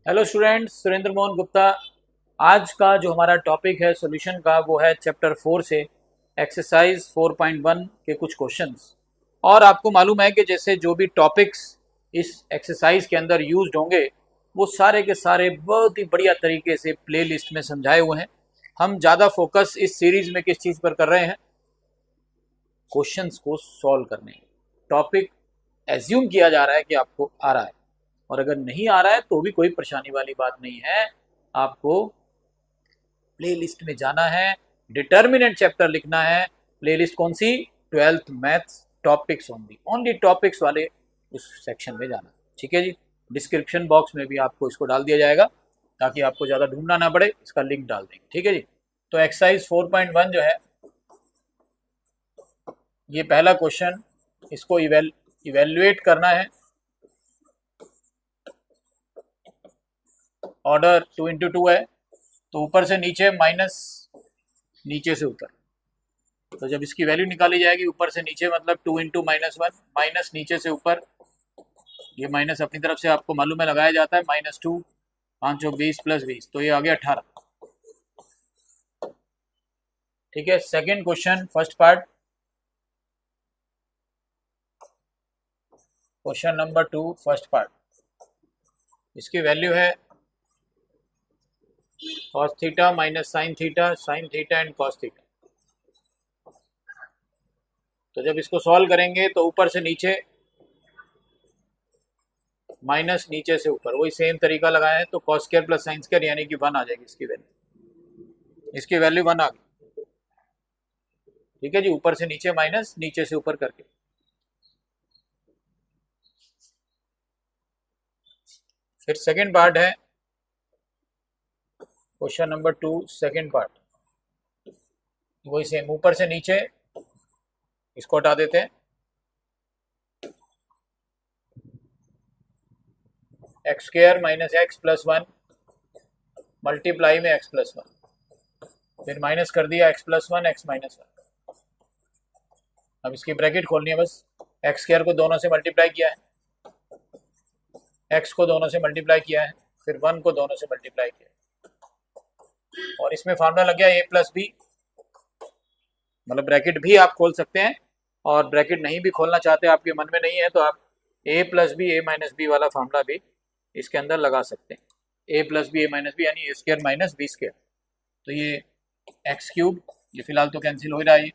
Hello students, Surendra Mohan Gupta. आज का जो हमारा टॉपिक है सॉल्यूशन का वो है चैप्टर 4 से एक्सरसाइज 4.1 के कुछ क्वेश्चंस। और आपको मालूम है कि जैसे जो भी टॉपिक्स इस एक्सरसाइज के अंदर यूज्ड होंगे वो सारे के सारे बहुत ही बढ़िया तरीके से प्ले लिस्ट में समझाए हुए हैं। हम ज़्यादा फोकस इस सीरीज में किस चीज़ पर कर रहे हैं? क्वेश्चंस को सॉल्व करने। टॉपिक एज्यूम किया जा रहा है कि आपको आ रहा है, और अगर नहीं आ रहा है तो भी कोई परेशानी वाली बात नहीं है। आपको प्ले लिस्ट में जाना है, डिटर्मिनेंट चैप्टर लिखना है। प्ले लिस्ट कौन सी? 12th maths topics only topics वाले उस सेक्शन में जाना। ठीक है जी। डिस्क्रिप्शन बॉक्स में भी आपको इसको डाल दिया जाएगा ताकि आपको ज़्यादा ढूंढना ना पड़े, इसका लिंक डाल देंगे। ठीक है जी। तो एक्सरसाइज 4.1 जो है, ये पहला क्वेश्चन, इसको इवेल्युएट करना है। ऑर्डर 2 इंटू 2 है, तो ऊपर से नीचे माइनस नीचे से ऊपर। तो जब इसकी वैल्यू निकाली जाएगी ऊपर से नीचे मतलब 2 इंटू -1, माइनस नीचे से ऊपर। ये माइनस अपनी तरफ से आपको मालूम है लगाया जाता है, -2, 5 और 20 प्लस 20, तो ये आ गया 18। ठीक है। Second question, first part, question number 2 first part. इसकी वैल्यू है cos theta minus sine theta and cos theta. तो जब इसको सॉल्व करेंगे तो ऊपर से नीचे माइनस नीचे से ऊपर, वही सेम तरीका लगाए हैं। तो cos square plus sine square यानी कि 1 आ जाएगी इसकी वैल्यू 1 आ गई। ठीक है जी। ऊपर से नीचे माइनस नीचे से ऊपर करके। फिर सेकंड पार्ट है क्वेश्चन नंबर 2 सेकंड पार्ट। वही सेम ऊपर से नीचे, इसको हटा देते हैं। X square minus x plus 1 multiply में एक्स प्लस 1, फिर माइनस कर दिया एक्स प्लस 1 एक्स माइनस 1। अब इसकी ब्रैकेट खोलनी है बस। एक्स स्क्वायर को दोनों से मल्टीप्लाई किया है, एक्स को दोनों से मल्टीप्लाई किया है, फिर 1 को दोनों से मल्टीप्लाई किया है। और इसमें फार्मूला लग गया ए प्लस बी, मतलब ब्रैकेट भी आप खोल सकते हैं, और ब्रैकेट नहीं भी खोलना चाहते, आपके मन में नहीं है, तो आप ए प्लस बी ए माइनस बी वाला फार्मूला भी इसके अंदर लगा सकते हैं। ए प्लस बी ए माइनस बी यानी ए स्क्वायर माइनस बी स्क्वायर। तो ये एक्स क्यूब, ये फिलहाल तो कैंसिल हो रहा है।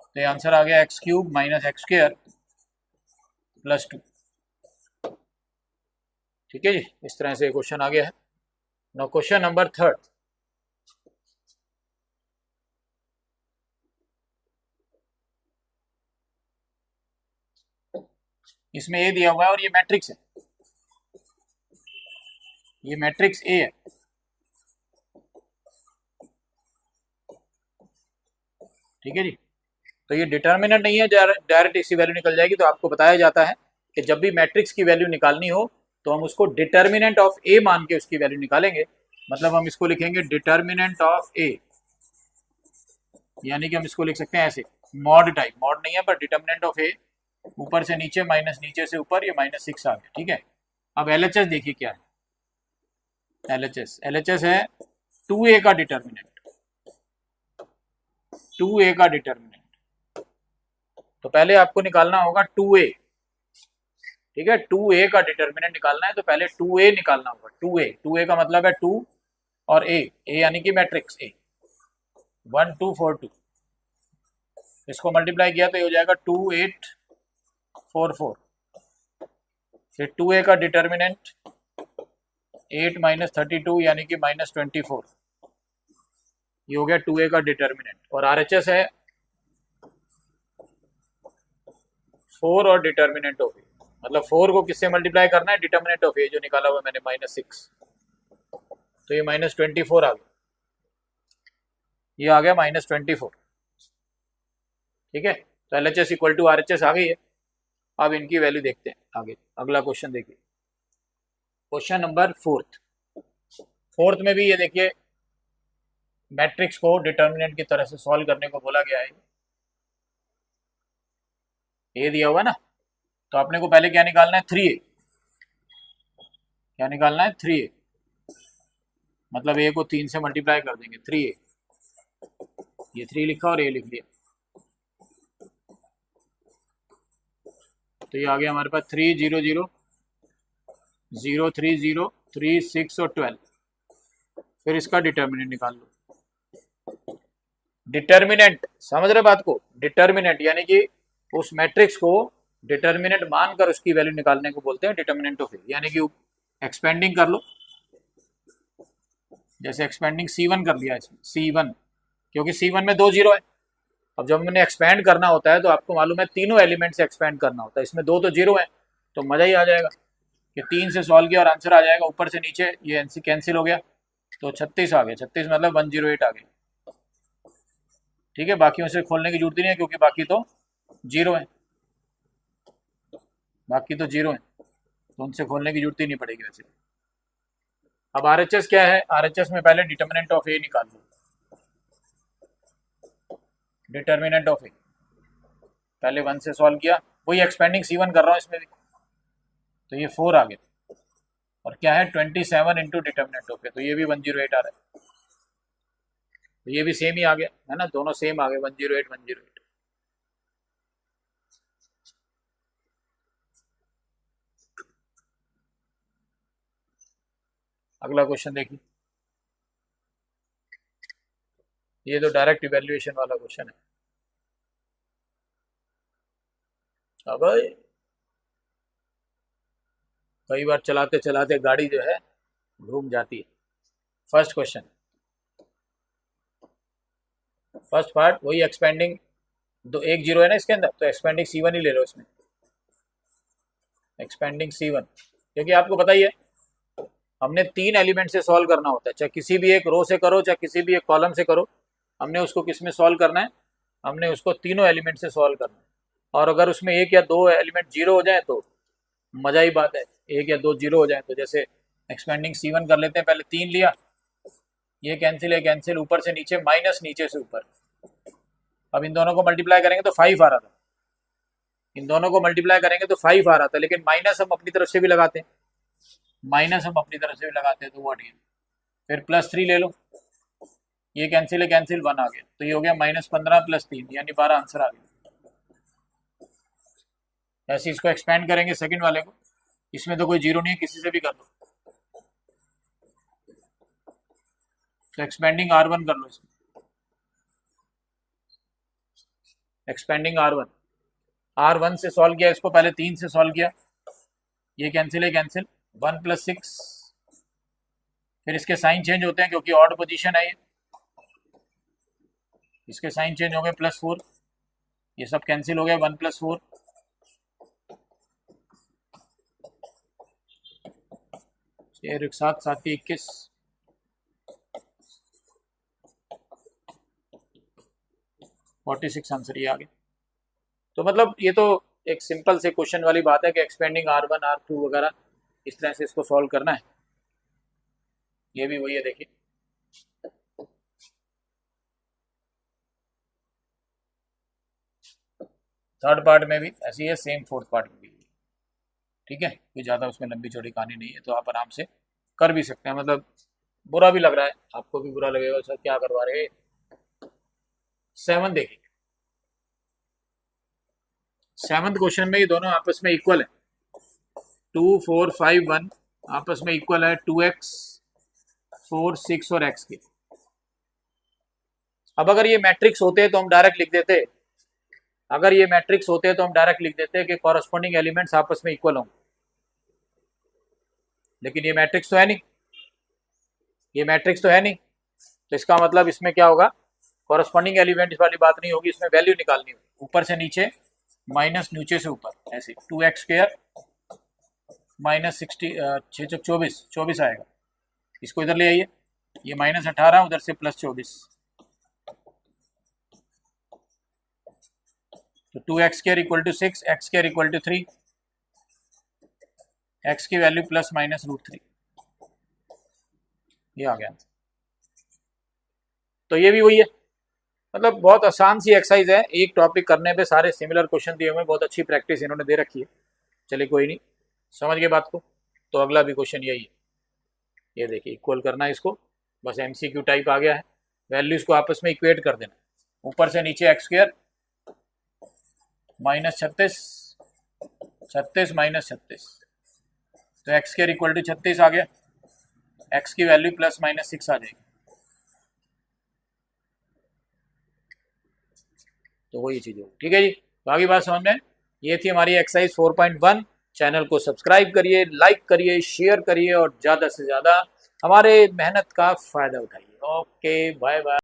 तो ये आंसर आ गया x cube minus x square plus 2। ठीक है जी। इस तरह से क्वेश्चन आ गया है। Now question number 3। इसमें ए दिया हुआ है और ये मैट्रिक्स है, ये मैट्रिक्स ए है। ठीक है जी। तो ये डिटर्मिनेंट नहीं है, डायरेक्ट इसकी वैल्यू निकल जाएगी। तो आपको बताया जाता है कि जब भी मैट्रिक्स की वैल्यू निकालनी हो तो हम उसको डिटर्मिनेंट ऑफ ए मान के उसकी वैल्यू निकालेंगे। मतलब हम इसको लिखेंगे डिटर्मिनेंट ऑफ ए, यानी कि हम इसको लिख सकते हैं ऐसे, मॉड टाइप, मॉड नहीं है पर डिटर्मिनेंट ऑफ ए, ऊपर से नीचे माइनस नीचे से ऊपर, ये -6 आ गया। ठीक है। अब एलएचएस देखिए क्या है। एलएचएस है 2a का डिटर्मिनेंट, 2a का डिटर्मिनेंट। तो पहले आपको निकालना होगा 2a। ठीक है। 2a का डिटर्मिनेंट निकालना है तो पहले 2a निकालना होगा। 2a का मतलब है 2 और a यानी कि मैट्रिक्स ए, 1 2 4 2। इसको मल्टीप्लाई किया तो ये हो जाएगा 2 8 4 4। फिर 2a का डिटर्मिनेंट 8 माइनस 32 यानी कि -24। ये हो गया 2a का डिटर्मिनेंट। और आरएचएस है 4 और डिटर्मिनेंट ऑफ ए, मतलब 4 को किससे मल्टीप्लाई करना है? डिटर्मिनेंट ऑफ ए जो निकाला हुआ मैंने -6, तो ये -24 आ गया। ये आ गया -24। ठीक है। तो L H S equal to R H S आ गई है। अब इनकी वैल्यू देखते हैं आगे। अगला क्वेश्चन देखिए, क्वेश्चन नंबर 4 में भी ये देखिए मैट्रिक्स को डिटर्मिनेंट की तरह से सॉल्व करने को बोला गया है। ए दिया हुआ ना, तो आपने को पहले क्या निकालना है? 3a। क्या निकालना है? 3a, मतलब a को 3 से मल्टीप्लाई कर देंगे, 3a, ये 3 लिखा और a लिख दिया, तो ये आ गया हमारे पास 3 0 0 0 3 0 3 6 और 12। फिर इसका डिटर्मिनेंट निकाल लो। डिटर्मिनेंट, समझ रहे बात को? डिटर्मिनेंट यानी कि उस मैट्रिक्स को डिटर्मिनेंट मानकर उसकी वैल्यू निकालने को बोलते हैं डिटर्मिनेंट ऑफ ए, यानी कि एक्सपेंडिंग कर लो, जैसे एक्सपेंडिंग C1 कर लिया इसमें, C1, क्योंकि C1 में 2 जीरो है। अब जब हमने एक्सपेंड करना होता है तो आपको मालूम है तीनों एलिमेंट से एक्सपेंड करना होता है, इसमें 2 तो जीरो है, तो मज़ा ही आ जाएगा कि 3 से सॉल्व किया और आंसर आ जाएगा ऊपर से नीचे, ये कैंसिल हो गया, तो 36 आ गया, 36 मतलब 108 आ गया। ठीक है, बाकियों से खोलने की जरूरत नहीं है क्योंकि बाकी तो जीरो है, बाकी तो जीरो है, तो उनसे खोलने की जरूरत ही नहीं पड़ेगी वैसे। अब RHS क्या है? RHS में पहले डिटर्मिनेंट ऑफ ए निकाल लो, डिटर्मिनेंट ऑफ ए पहले 1 से सॉल्व किया, वही एक्सपेंडिंग C1 कर रहा हूँ इसमें भी, तो ये 4 आ गया, और क्या है 27 इंटू डिटर्मिनेंट ऑफ ए, तो ये भी 108 आ रहा है, तो ये भी सेम ही आ गया है ना, दोनों सेम आ गए 108 108। अगला क्वेश्चन देखिए, ये तो डायरेक्ट इवैल्यूएशन वाला क्वेश्चन है। अब कई बार चलाते चलाते गाड़ी जो है घूम जाती है। फर्स्ट क्वेश्चन, फर्स्ट पार्ट वही एक्सपेंडिंग, दो एक जीरो है ना इसके अंदर, तो एक्सपेंडिंग C1 ही ले लो इसमें, एक्सपेंडिंग C1, क्योंकि आपको पता ही है हमने 3 एलिमेंट से सॉल्व करना होता है, चाहे किसी भी एक रो से करो चाहे किसी भी एक कॉलम से करो, हमने उसको किस में सॉल्व करना है? हमने उसको तीनों एलिमेंट से सॉल्व करना है, और अगर उसमें एक या दो एलिमेंट जीरो हो जाए तो मज़ा ही बात है, एक या दो जीरो हो जाए, तो जैसे एक्सपेंडिंग C1 कर लेते हैं, पहले 3 लिया, ये कैंसिल है कैंसिल, ऊपर से नीचे माइनस नीचे से ऊपर, अब इन दोनों को मल्टीप्लाई करेंगे तो 5 आ रहा था, इन दोनों को मल्टीप्लाई करेंगे तो 5 आ रहा था, लेकिन माइनस हम अपनी तरफ से भी लगाते हैं, माइनस हम अपनी तरफ से भी लगाते हैं, तो वो हटिए, फिर +3 ले लो, ये कैंसिल है कैंसिल, 1 आ गया, तो ये हो गया -15 + 3 यानी 12 आंसर आ गया। ऐसे इसको एक्सपेंड करेंगे सेकंड वाले को, इसमें तो कोई जीरो नहीं है, किसी से भी कर लो, तो एक्सपेंडिंग R1 कर लो इसमें, एक्सपेंडिंग R1 से सॉल्व किया इसको, पहले 3 से सॉल्व किया, ये कैंसिल है कैंसिल, 1 + 6, फिर इसके साइन चेंज होते हैं क्योंकि ऑड पोजीशन है ये, इसके साइन चेंज हो गए +4, ये सब कैंसिल हो गया, 1 + 4, एक साथ 7 की 21, (46) आंसर ये आ गया। तो मतलब ये तो एक सिंपल से क्वेश्चन वाली बात है कि एक्सपेंडिंग R1 R2 वगैरह इस तरह से इसको सॉल्व करना है, ये भी वही है, देखिए थर्ड पार्ट में भी ऐसी है, सेम फोर्थ पार्ट में भी, ठीक है, कोई ज़्यादा उसमें लंबी चौड़ी कहानी नहीं है, तो आप आराम से कर भी सकते हैं, मतलब बुरा भी लग रहा है, आपको भी बुरा लगेगा सर क्या करवा रहे। 7 देखिए, 7th क्वेश्चन में ये दोनों आपस में इक्वल है, 2 4 5 1 आपस में इक्वल है 2x 4 6 और x के। अब अगर ये मैट्रिक्स होते तो हम डायरेक्ट लिख देते, अगर ये मैट्रिक्स होते तो हम डायरेक्ट लिख देते कि कॉरस्पॉन्डिंग एलिमेंट्स आपस में इक्वल होंगे, लेकिन ये मैट्रिक्स तो है नहीं, ये मैट्रिक्स तो है नहीं, तो इसका मतलब इसमें क्या होगा, कॉरस्पॉन्डिंग एलिमेंट्स वाली बात नहीं होगी, इसमें वैल्यू निकालनी होगी, ऊपर से नीचे माइनस नीचे से ऊपर, ऐसे 2x² -60 24 आएगा, इसको इधर ले आइए, ये -18 उधर से +24, तो 2x² = 6, x² = 3, x की वैल्यू ±√3, ये आ गया। तो ये भी वही है, मतलब बहुत आसान सी एक्सरसाइज है, एक टॉपिक करने पे सारे सिमिलर क्वेश्चन दिए हुए, बहुत अच्छी प्रैक्टिस इन्होंने दे रखी है। चलिए कोई नहीं, समझ गए बात को। तो अगला भी क्वेश्चन यही है, ये देखिए इक्वल करना है इसको, बस एमसीक्यू टाइप आ गया है, वैल्यूज को आपस में इक्वेट कर देना, ऊपर से नीचे एक्स स्क्वायर माइनस 36, 36 माइनस 36, तो एक्स स्क्वायर इक्वल टू 36 आ गया, एक्स की वैल्यू प्लस माइनस 6 आ जाएगी, तो वही चीज़ होगी। ठीक है जी, तो आगे बात समझ में, ये थी हमारी एक्सरसाइज 4.1। चैनल को सब्सक्राइब करिए, लाइक करिए, शेयर करिए और ज़्यादा से ज़्यादा हमारे मेहनत का फ़ायदा उठाइए। Okay, bye bye.